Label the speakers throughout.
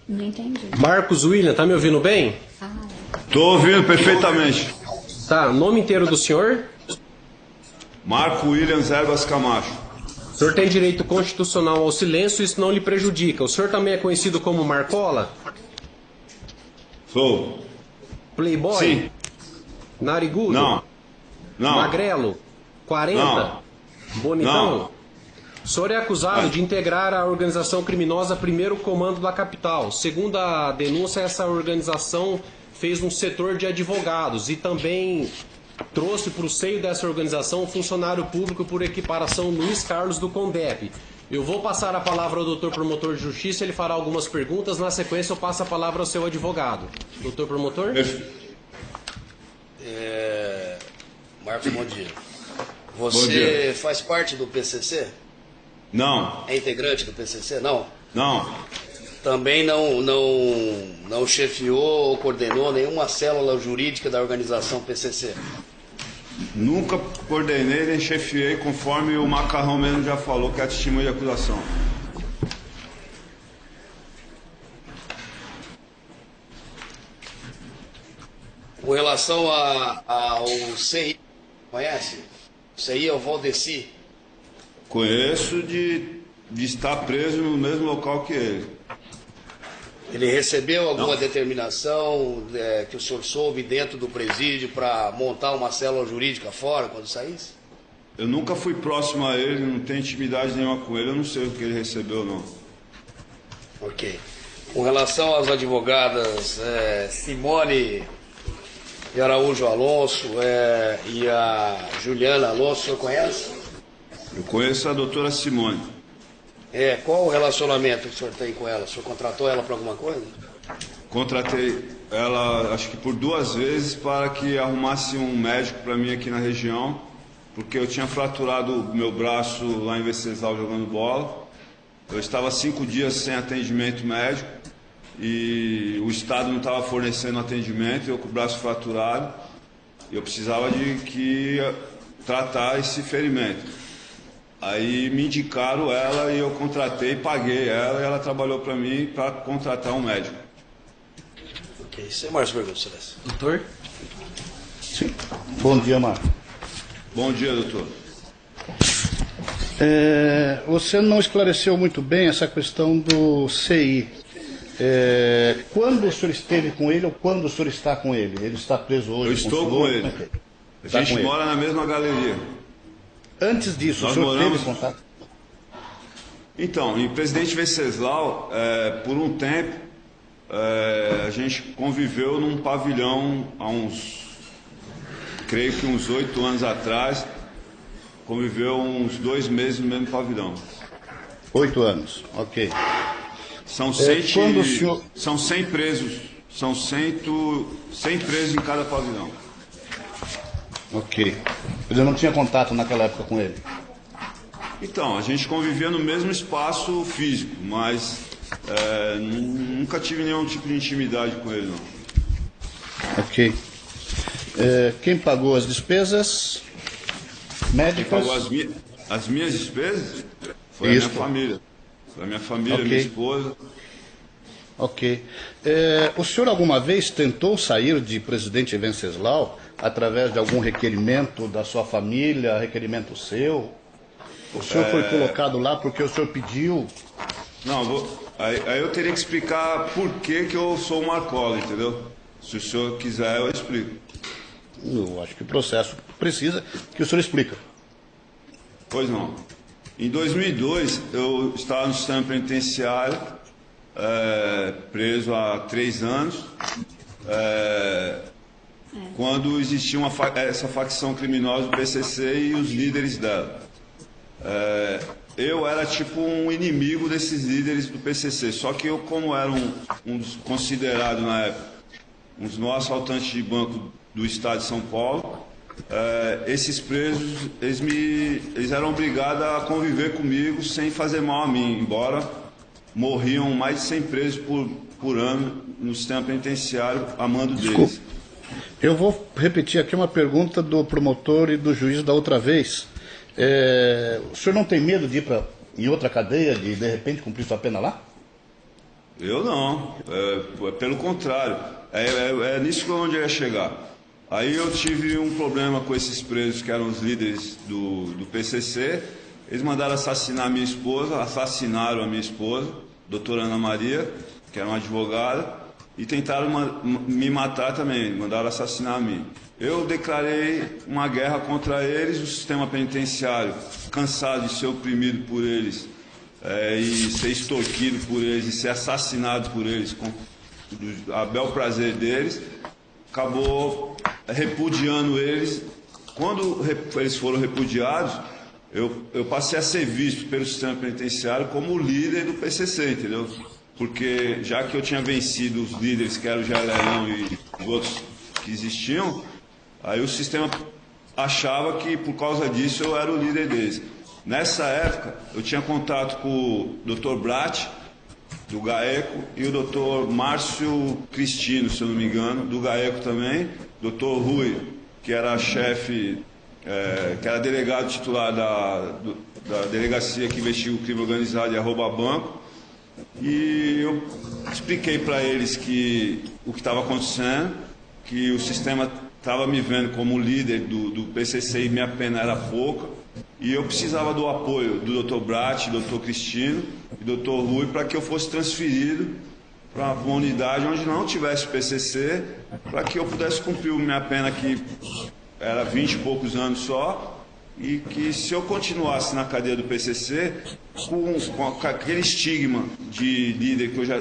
Speaker 1: Não entendi.
Speaker 2: Marcos William, tá me ouvindo bem?
Speaker 3: Tô ouvindo perfeitamente.
Speaker 2: Tá, nome inteiro do senhor?
Speaker 3: Marco Williams Erbas Camacho.
Speaker 2: O senhor tem direito constitucional ao silêncio, isso não lhe prejudica. O senhor também é conhecido como Marcola?
Speaker 3: Sou.
Speaker 2: Playboy?
Speaker 3: Sim.
Speaker 2: Narigudo?
Speaker 3: Não. Não.
Speaker 2: Magrelo? 40?
Speaker 3: Não.
Speaker 2: Bonitão?
Speaker 3: Não.
Speaker 2: O senhor é acusado de integrar a organização criminosa Primeiro Comando da Capital. Segundo a denúncia, essa organização fez um setor de advogados e também trouxe para o seio dessa organização um funcionário público por equiparação Luiz Carlos do Condep. Eu vou passar a palavra ao doutor promotor de justiça, ele fará algumas perguntas, na sequência eu passo a palavra ao seu advogado. Doutor promotor?
Speaker 4: Marcos, bom dia.
Speaker 3: Bom
Speaker 4: Você
Speaker 3: dia.
Speaker 4: faz parte do PCC?
Speaker 3: Não.
Speaker 4: É integrante do PCC? Não?
Speaker 3: Não.
Speaker 4: Também não chefiou ou coordenou nenhuma célula jurídica da organização PCC?
Speaker 3: Nunca coordenei nem chefiei, conforme o Macarrão mesmo já falou, que é a testemunha de acusação.
Speaker 4: Com relação ao CI, conhece? O CI é o Valdeci.
Speaker 3: Conheço de estar preso no mesmo local que ele.
Speaker 4: Ele recebeu alguma determinação que o senhor soube dentro do presídio para montar uma célula jurídica fora quando saísse?
Speaker 3: Eu nunca fui próximo a ele, não tenho intimidade nenhuma com ele, eu não sei o que ele recebeu, não.
Speaker 4: Ok. Com relação às advogadas Simone de Araújo Alonso e a Juliana Alonso, o senhor conhece?
Speaker 3: Eu conheço a doutora Simone.
Speaker 4: Qual o relacionamento que o senhor tem com ela? O senhor contratou ela para alguma coisa?
Speaker 3: Contratei ela, acho que por 2 vezes, para que arrumasse um médico para mim aqui na região, porque eu tinha fraturado o meu braço lá em Venceslau jogando bola. Eu estava 5 dias sem atendimento médico e o Estado não estava fornecendo atendimento, eu com o braço fraturado, eu precisava de tratar esse ferimento. Aí me indicaram ela e eu contratei, paguei ela e ela trabalhou para mim para contratar um médico.
Speaker 4: Ok, sem mais perguntas, Celeste.
Speaker 2: Doutor?
Speaker 5: Sim. Bom dia, Marco.
Speaker 3: Bom dia, doutor.
Speaker 5: Você não esclareceu muito bem essa questão do CI. Quando o senhor esteve com ele ou quando o senhor está com ele? Ele está preso hoje?
Speaker 3: Eu estou com ele. A gente mora na mesma galeria.
Speaker 5: Antes disso,
Speaker 3: Nós
Speaker 5: o senhor
Speaker 3: moramos...
Speaker 5: teve contato?
Speaker 3: Então, em Presidente Venceslau, por um tempo, a gente conviveu num pavilhão há creio que uns 8 anos atrás, conviveu uns 2 meses no mesmo pavilhão.
Speaker 5: 8 anos, ok.
Speaker 3: São
Speaker 5: quando o senhor...
Speaker 3: são 100 presos, são 100 presos em cada pavilhão.
Speaker 5: Ok. Eu não tinha contato naquela época com ele?
Speaker 3: Então, a gente convivia no mesmo espaço físico, mas nunca tive nenhum tipo de intimidade com ele, não.
Speaker 5: Ok. Quem pagou as despesas médicas?
Speaker 3: Quem pagou as minhas despesas? Foi
Speaker 5: Isso.
Speaker 3: a minha família. Foi a minha família,
Speaker 5: Ok.
Speaker 3: minha esposa.
Speaker 5: Ok. O senhor alguma vez tentou sair de Presidente Venceslau através de algum requerimento da sua família, requerimento seu? O senhor foi colocado lá porque o senhor pediu?
Speaker 3: Não, aí eu teria que explicar por que eu sou o Marcola, entendeu? Se o senhor quiser, eu explico.
Speaker 5: Eu acho que o processo precisa que o senhor explique.
Speaker 3: Pois não. Em 2002, eu estava no sistema penitenciário, preso há 3 anos, quando existia essa facção criminosa do PCC e os líderes dela. Eu era tipo um inimigo desses líderes do PCC, só que eu, como era um dos considerados na época um dos maiores assaltantes de banco do estado de São Paulo, esses presos, eles eram obrigados a conviver comigo sem fazer mal a mim, embora morriam mais de 100 presos por ano no sistema penitenciário a mando deles.
Speaker 5: Eu vou repetir aqui uma pergunta do promotor e do juiz da outra vez. O senhor não tem medo de ir em outra cadeia, de repente cumprir sua pena lá?
Speaker 3: Eu não, pelo contrário, é nisso que onde eu ia chegar. Aí eu tive um problema com esses presos que eram os líderes do PCC, eles mandaram assassinar a minha esposa, assassinaram a minha esposa, doutora Ana Maria, que era uma advogada, e tentaram me matar também, mandaram assassinar a mim. Eu declarei uma guerra contra eles, o sistema penitenciário, cansado de ser oprimido por eles, e ser extorquido por eles, e ser assassinado por eles, com a bel prazer deles, acabou repudiando eles. Quando eles foram repudiados, eu passei a ser visto pelo sistema penitenciário como o líder do PCC, entendeu? Porque já que eu tinha vencido os líderes, que eram o Jair e outros que existiam, aí o sistema achava que por causa disso eu era o líder deles. Nessa época, eu tinha contato com o Dr. Brat, do GAECO, e o Dr. Márcio Cristino, se eu não me engano, do GAECO também, Dr. Rui, que era chefe, que era delegado titular da delegacia que investiga o crime organizado e a rouba banco. E eu expliquei para eles que o que estava acontecendo, que o sistema estava me vendo como líder do PCC e minha pena era pouca, e eu precisava do apoio do Dr. Brat, Dr. Cristino e Dr. Rui para que eu fosse transferido para uma unidade onde não tivesse PCC, para que eu pudesse cumprir minha pena, que era 20 e poucos anos só, e que se eu continuasse na cadeia do PCC, com aquele estigma de líder que eu já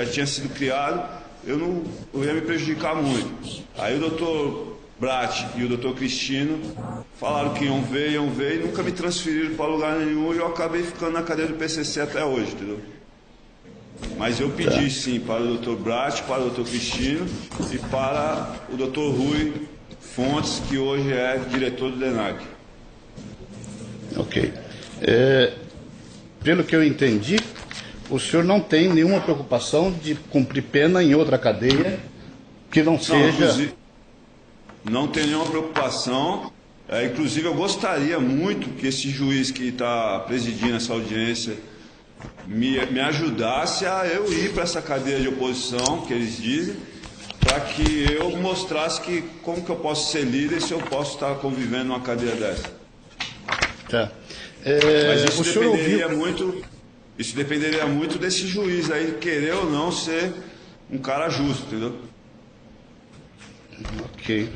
Speaker 3: tinha sido criado, eu ia me prejudicar muito. Aí o Dr. Brat e o Dr. Cristino falaram que iam ver, e nunca me transferiram para lugar nenhum, e eu acabei ficando na cadeia do PCC até hoje, entendeu? Mas eu pedi sim para o Dr. Brat, para o Dr. Cristino e para o Dr. Rui Fontes, que hoje é diretor do DENAC.
Speaker 5: Ok. Pelo que eu entendi, o senhor não tem nenhuma preocupação de cumprir pena em outra cadeia que não seja...
Speaker 3: Não tenho nenhuma preocupação. Inclusive, eu gostaria muito que esse juiz que está presidindo essa audiência me ajudasse a eu ir para essa cadeia de oposição, que eles dizem, para que eu mostrasse como que eu posso ser líder se eu posso estar convivendo numa cadeia dessa.
Speaker 5: Tá.
Speaker 3: Mas isso dependeria muito desse juiz aí, querer ou não ser um cara justo, entendeu?
Speaker 5: Ok.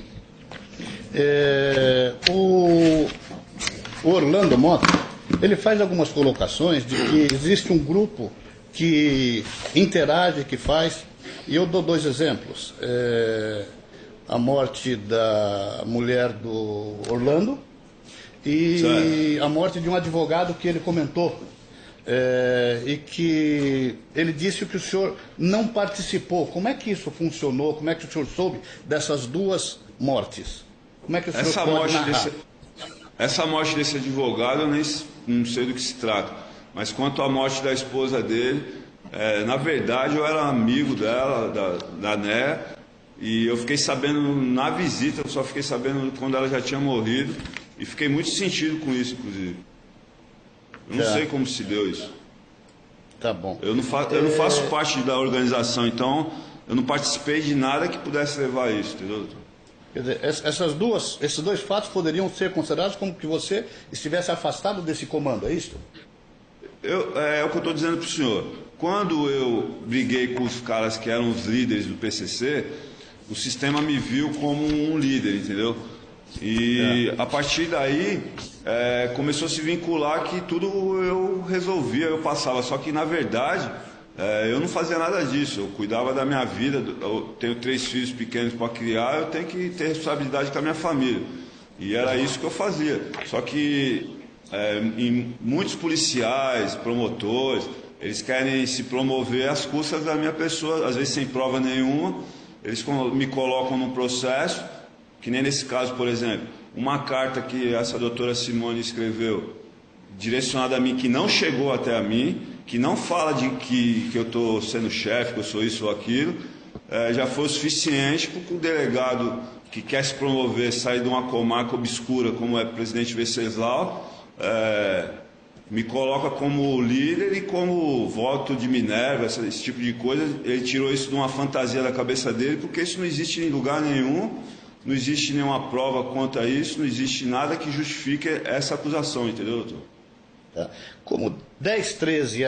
Speaker 5: O Orlando Mota, ele faz algumas colocações de que existe um grupo que interage, que faz, e eu dou dois exemplos. A morte da mulher do Orlando e
Speaker 3: certo.
Speaker 5: A morte de um advogado que ele comentou, e que ele disse que o senhor não participou. Como é que isso funcionou? Como é que o senhor soube dessas duas mortes? Como é que o senhor pode narrar?
Speaker 3: Essa morte desse advogado, eu não sei do que se trata. Mas quanto à morte da esposa dele, na verdade eu era amigo dela, da Né, e eu fiquei sabendo na visita, eu só fiquei sabendo quando ela já tinha morrido, e fiquei muito sentido com isso, inclusive. Eu não sei como se deu isso.
Speaker 5: Tá bom.
Speaker 3: Eu não faço parte da organização, então eu não participei de nada que pudesse levar a isso, entendeu, doutor?
Speaker 5: Quer dizer, esses dois fatos poderiam ser considerados como que você estivesse afastado desse comando, é isso?
Speaker 3: É o que eu estou dizendo para o senhor. Quando eu briguei com os caras que eram os líderes do PCC, o sistema me viu como um líder, entendeu? E a partir daí começou a se vincular que tudo eu resolvia, eu passava. Só que na verdade eu não fazia nada disso, eu cuidava da minha vida, eu tenho 3 filhos pequenos para criar, eu tenho que ter responsabilidade com a minha família. E era isso que eu fazia. Só que em muitos policiais, promotores, eles querem se promover às custas da minha pessoa, às vezes sem prova nenhuma, eles me colocam num processo, que nem nesse caso, por exemplo, uma carta que essa doutora Simone escreveu, direcionada a mim, que não chegou até a mim, que não fala de que eu estou sendo chefe, que eu sou isso ou aquilo, já foi o suficiente para o delegado que quer se promover, sair de uma comarca obscura como é o presidente Venceslau, me coloca como líder e como voto de Minerva, esse tipo de coisa. Ele tirou isso de uma fantasia da cabeça dele, porque isso não existe em lugar nenhum, não existe nenhuma prova quanto a isso, não existe nada que justifique essa acusação, entendeu, doutor?
Speaker 5: Tá? Como 10, 13,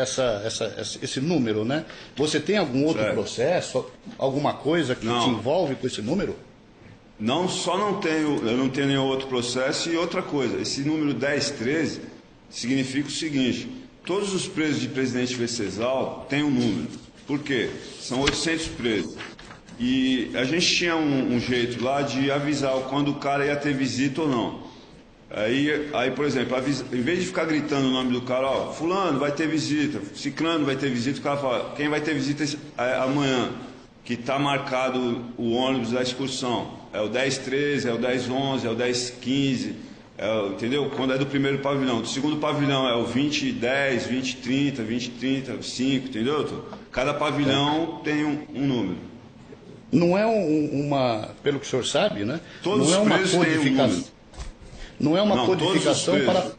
Speaker 5: esse número, né? Você tem algum outro processo, alguma coisa que te envolve com esse número?
Speaker 3: Não, eu não tenho nenhum outro processo. E outra coisa, esse número 10, 13 significa o seguinte: todos os presos de Presidente Venceslau têm um número. Por quê? São 800 presos. E a gente tinha um jeito lá de avisar quando o cara ia ter visita ou não. Aí, por exemplo, em vez de ficar gritando o nome do cara, ó, fulano vai ter visita, ciclano vai ter visita, o cara fala, quem vai ter visita amanhã, que está marcado o ônibus da excursão, é o 1013, é o 1011, é o 1015, entendeu? Quando é do primeiro pavilhão. Do segundo pavilhão é o 2010, 2030, 2030, 5, entendeu, doutor? Cada pavilhão tem um número.
Speaker 5: Não é pelo que o senhor sabe, né?
Speaker 3: Todos
Speaker 5: não é
Speaker 3: os
Speaker 5: uma
Speaker 3: presos têm um número.
Speaker 5: Não é uma
Speaker 3: Não,
Speaker 5: codificação para.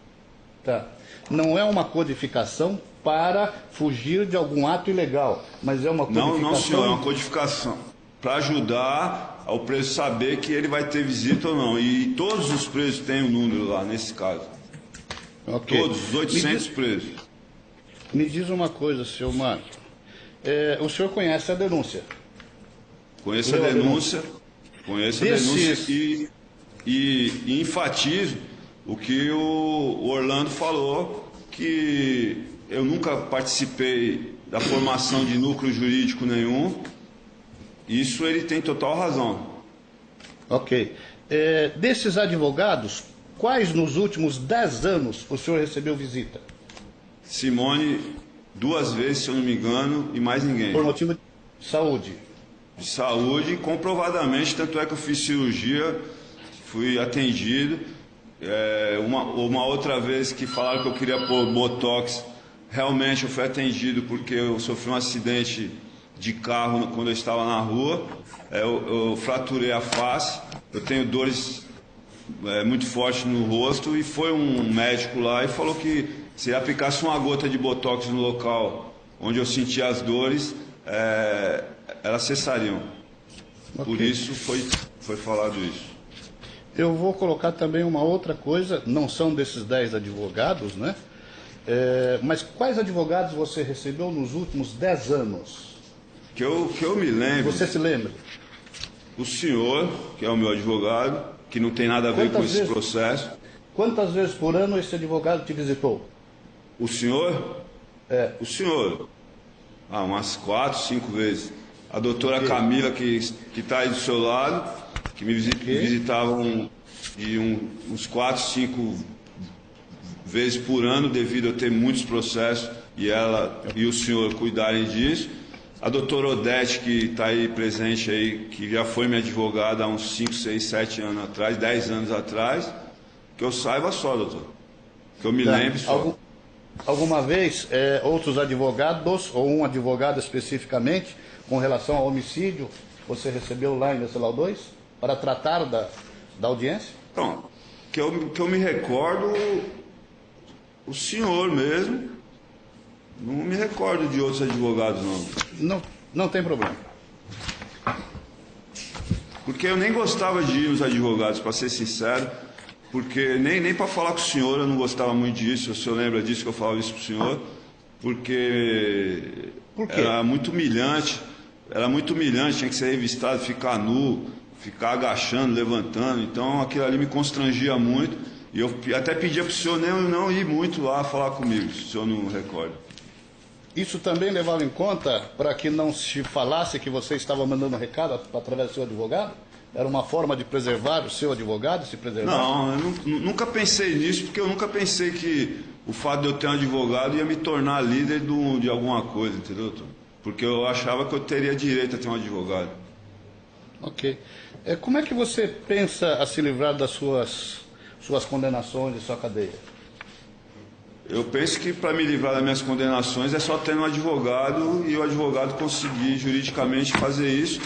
Speaker 5: Tá. Não é uma codificação para fugir de algum ato ilegal, mas é uma codificação.
Speaker 3: Não, senhor, é uma codificação para ajudar ao preso saber que ele vai ter visita ou não. E todos os presos têm um número lá, nesse caso.
Speaker 5: Okay.
Speaker 3: Todos, os 800 presos.
Speaker 5: Me diz uma coisa, senhor Marco. O senhor conhece a denúncia?
Speaker 3: Conheço a denúncia. Conheço a denúncia e enfatizo o que o Orlando falou, que eu nunca participei da formação de núcleo jurídico nenhum. Isso ele tem total razão.
Speaker 5: Ok. Desses advogados, quais nos últimos 10 anos o senhor recebeu visita?
Speaker 3: Simone, 2 vezes, se eu não me engano, e mais ninguém.
Speaker 5: Por motivo de saúde?
Speaker 3: De saúde, comprovadamente, tanto é que eu fiz cirurgia, fui atendido. Uma outra vez que falaram que eu queria pôr botox, realmente eu fui atendido porque eu sofri um acidente de carro quando eu estava na rua. Eu fraturei a face, eu tenho dores muito fortes no rosto, e foi um médico lá e falou que se aplicasse uma gota de botox no local onde eu sentia as dores, elas cessariam. Okay. Por isso foi falado isso.
Speaker 5: Eu vou colocar também uma outra coisa, não são desses 10 advogados, né? Mas quais advogados você recebeu nos últimos 10 anos?
Speaker 3: Que eu me lembro.
Speaker 5: Você se lembra?
Speaker 3: O senhor, que é o meu advogado, que não tem nada a ver com esse processo.
Speaker 5: Quantas vezes por ano esse advogado te visitou?
Speaker 3: O senhor? O senhor. Umas 4, 5 vezes. A doutora Camila, que está aí do seu lado, que me visitava uns 4, 5 vezes por ano, devido a ter muitos processos e ela e o senhor cuidarem disso. A doutora Odete, que está aí presente aí, que já foi minha advogada há uns 5, 6, 7 anos atrás, 10 anos atrás, que eu saiba só, doutor. Que eu me lembre só.
Speaker 5: Alguma vez, outros advogados, ou um advogado especificamente, com relação ao homicídio, você recebeu lá em Venceslau 2, para tratar da audiência?
Speaker 3: Então, que eu me recordo, o senhor mesmo, não me recordo de outros advogados, não.
Speaker 5: Não tem problema.
Speaker 3: Porque eu nem gostava de ir nos advogados, para ser sincero, porque nem para falar com o senhor eu não gostava muito disso. O senhor lembra disso que eu falava isso para o senhor? Porque era muito humilhante, tinha que ser revistado, ficar nu, ficar agachando, levantando. Então aquilo ali me constrangia muito, e eu até pedia para o senhor não ir muito lá falar comigo, se o senhor não recorda.
Speaker 5: Isso também levava em conta para que não se falasse que você estava mandando recado através do seu advogado? Era uma forma de preservar o seu advogado, se preservar?
Speaker 3: Não, eu nunca pensei nisso, porque eu nunca pensei que o fato de eu ter um advogado ia me tornar líder de alguma coisa, entendeu? Porque eu achava que eu teria direito a ter um advogado.
Speaker 5: Ok. Como é que você pensa a se livrar das suas condenações e sua cadeia?
Speaker 3: Eu penso que para me livrar das minhas condenações é só ter um advogado e o advogado conseguir juridicamente fazer isso.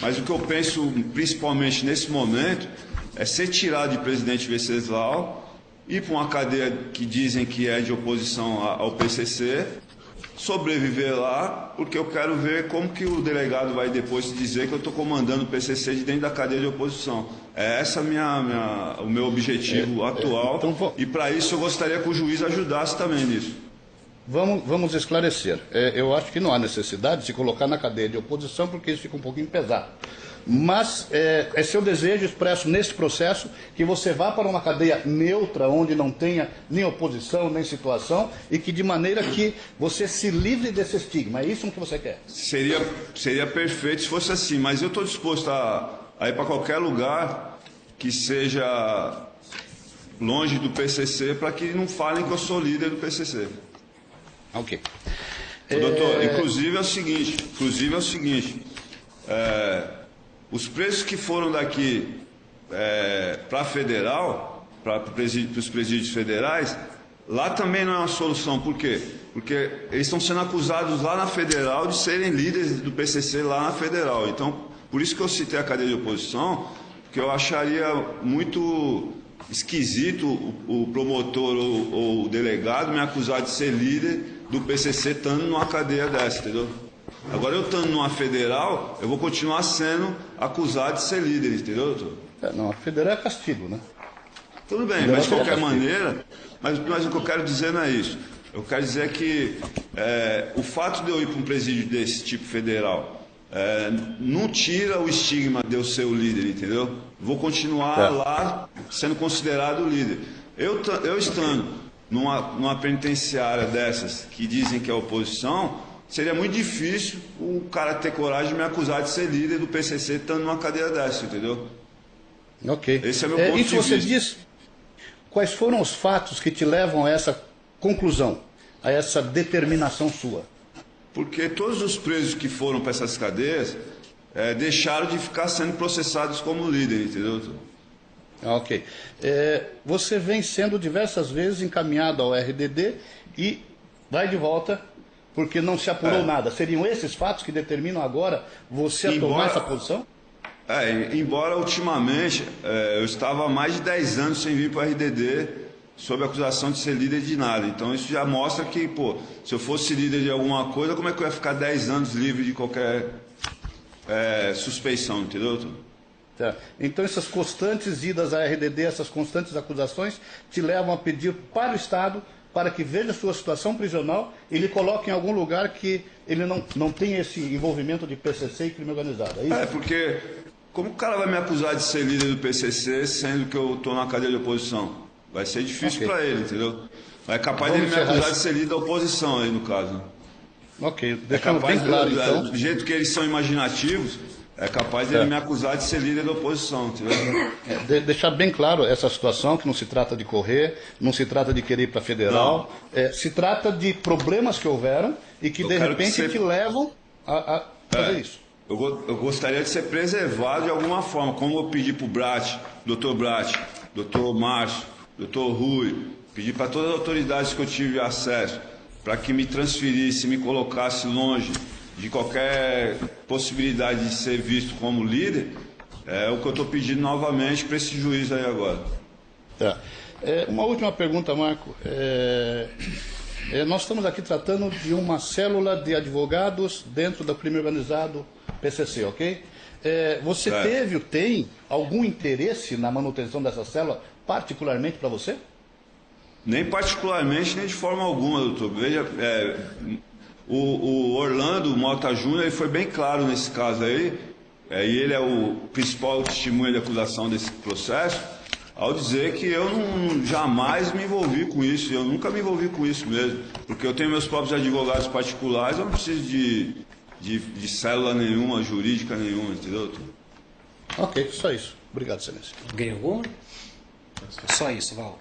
Speaker 3: Mas o que eu penso, principalmente nesse momento, é ser tirado de Presidente Venceslau ir para uma cadeia que dizem que é de oposição ao PCC, sobreviver lá, porque eu quero ver como que o delegado vai depois dizer que eu estou comandando o PCC de dentro da cadeia de oposição. É essa o meu objetivo atual,
Speaker 5: então,
Speaker 3: e para isso eu gostaria que o juiz ajudasse também nisso.
Speaker 5: Vamos esclarecer. Eu acho que não há necessidade de se colocar na cadeia de oposição, porque isso fica um pouquinho pesado. Mas é seu desejo expresso nesse processo que você vá para uma cadeia neutra, onde não tenha nem oposição, nem situação, e que de maneira que você se livre desse estigma. É isso que você quer?
Speaker 3: Seria perfeito se fosse assim, mas eu estou disposto a ir para qualquer lugar que seja longe do PCC, para que não falem que eu sou líder do PCC.
Speaker 5: Ok.
Speaker 3: Doutor, inclusive é o seguinte, os presos que foram daqui para a federal, para os presídios federais, lá também não é uma solução. Por quê? Porque eles estão sendo acusados lá na federal de serem líderes do PCC lá na federal. Então, por isso que eu citei a cadeia de oposição, porque eu acharia muito esquisito o promotor ou o delegado me acusar de ser líder do PCC estando numa cadeia dessa, entendeu? Agora, eu estando numa federal, eu vou continuar sendo acusado de ser líder, entendeu, doutor?
Speaker 5: Não, a federal é castigo, né?
Speaker 3: Tudo bem, mas de qualquer maneira, mas o que eu quero dizer não é isso. Eu quero dizer que o fato de eu ir para um presídio desse tipo federal não tira o estigma de eu ser o líder, entendeu? Vou continuar lá sendo considerado o líder. Eu estando numa penitenciária dessas que dizem que é oposição, seria muito difícil o cara ter coragem de me acusar de ser líder do PCC estando numa cadeia dessa, entendeu?
Speaker 5: Ok.
Speaker 3: Esse é meu ponto de vista.
Speaker 5: E você diz quais foram os fatos que te levam a essa conclusão, a essa determinação sua?
Speaker 3: Porque todos os presos que foram para essas cadeias deixaram de ficar sendo processados como líder, entendeu?
Speaker 5: Ok. Você vem sendo diversas vezes encaminhado ao RDD e vai de volta porque não se apurou nada. Seriam esses fatos que determinam agora você a tomar essa posição?
Speaker 3: Embora ultimamente eu estava há mais de 10 anos sem vir para o RDD sob a acusação de ser líder de nada. Então isso já mostra que, se eu fosse líder de alguma coisa, como é que eu ia ficar 10 anos livre de qualquer suspeição, entendeu?
Speaker 5: Tá. Então essas constantes idas à RDD, essas constantes acusações, te levam a pedir para o Estado para que veja a sua situação prisional e lhe coloque em algum lugar que ele não tenha esse envolvimento de PCC e crime organizado. É isso?
Speaker 3: Porque como o cara vai me acusar de ser líder do PCC sendo que eu estou na cadeia de oposição? Vai ser difícil para ele, entendeu? É capaz dele me acusar de ser líder da oposição aí, no caso.
Speaker 5: Ok, deixando bem claro, então.
Speaker 3: Do jeito que eles são imaginativos, é capaz dele me acusar de ser líder da oposição, entendeu?
Speaker 5: Deixar bem claro essa situação, que não se trata de correr, não se trata de querer ir para a federal, se trata de problemas que houveram e que de repente te levam a fazer isso.
Speaker 3: Eu gostaria de ser preservado de alguma forma, como eu pedi para o Brat, doutor Márcio, doutor Rui, pedi para todas as autoridades que eu tive acesso, para que me transferisse, me colocasse longe de qualquer possibilidade de ser visto como líder, é o que eu estou pedindo novamente para esse juiz aí agora.
Speaker 5: Uma última pergunta, Marco. Nós estamos aqui tratando de uma célula de advogados dentro do crime organizado PCC, ok? Você teve ou tem algum interesse na manutenção dessa célula, particularmente para você?
Speaker 3: Nem particularmente, nem de forma alguma, doutor. Veja, o Orlando Mota Júnior ele foi bem claro nesse caso aí, e ele é o principal testemunha de acusação desse processo, ao dizer que eu jamais me envolvi com isso, eu nunca me envolvi com isso mesmo, porque eu tenho meus próprios advogados particulares, eu não preciso de célula nenhuma, jurídica nenhuma, entendeu, doutor?
Speaker 5: Ok, só isso. Obrigado, excelência.
Speaker 2: Ganhou alguma? Só isso, Val.